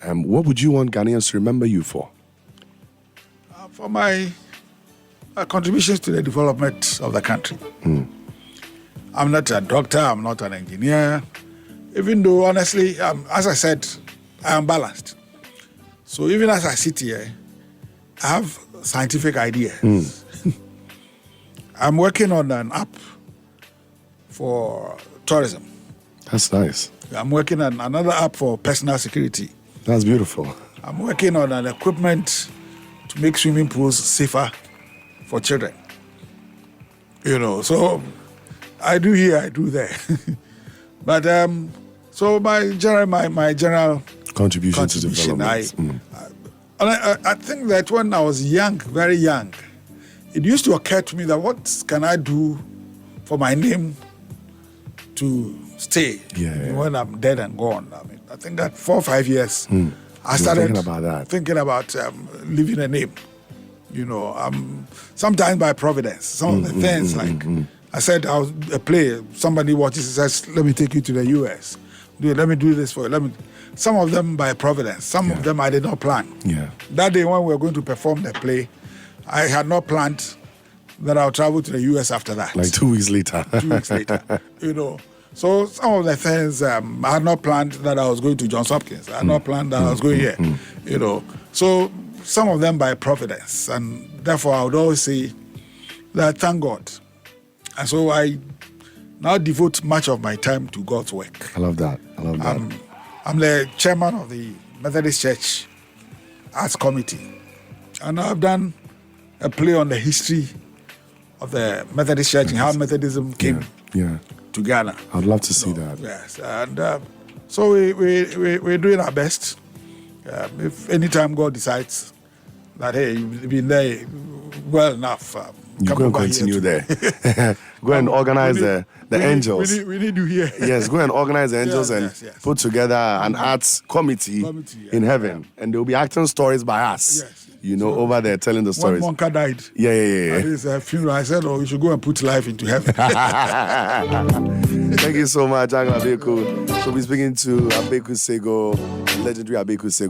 What would you want Ghanaians to remember you for? For my contributions to the development of the country. I'm not a doctor, I'm not an engineer, even though, honestly, as I said, I am balanced. So even as I sit here, I have scientific ideas. I'm working on an app for tourism. That's nice. I'm working on another app for personal security. That's beautiful. I'm working on an equipment to make swimming pools safer for children. So I do here, I do there. But so my general contribution to development. I think that when I was young, very young, it used to occur to me that what can I do for my name to stay when I'm dead and gone. I think that 4 or 5 years, I started thinking about leaving a name. Sometimes by providence. Some of the things I said, I was a play. Somebody watches and says, "Let me take you to the U.S. Let me do this for you." Some of them by providence. Some of them I did not plan. Yeah. That day when we were going to perform the play, I had not planned that I'll travel to the U.S. after that. Like 2 weeks later. 2 weeks later. So some of the things I had not planned that I was going to Johns Hopkins. I had not planned that I was going here. So some of them by providence, and therefore I would always say that thank God. And so I now devote much of my time to God's work. I love that. I'm the chairman of the Methodist Church Arts Committee, and I've done a play on the history of the Methodist Church and how Methodism came to Ghana. I'd love to see that. Yes, and so we're doing our best. If anytime God decides that, hey, you've been there well enough, you go and continue there. Go and organize the angels. We need you here. Yes, go and organize the angels and put together an arts committee in heaven. And they'll be acting stories by us. Yes. Over there telling the stories. One monk died. Yeah. At his funeral, I said, you should go and put life into heaven. Thank you so much, John Abeiku. So we're speaking to Abeiku Sagoe, legendary Abeiku Sagoe.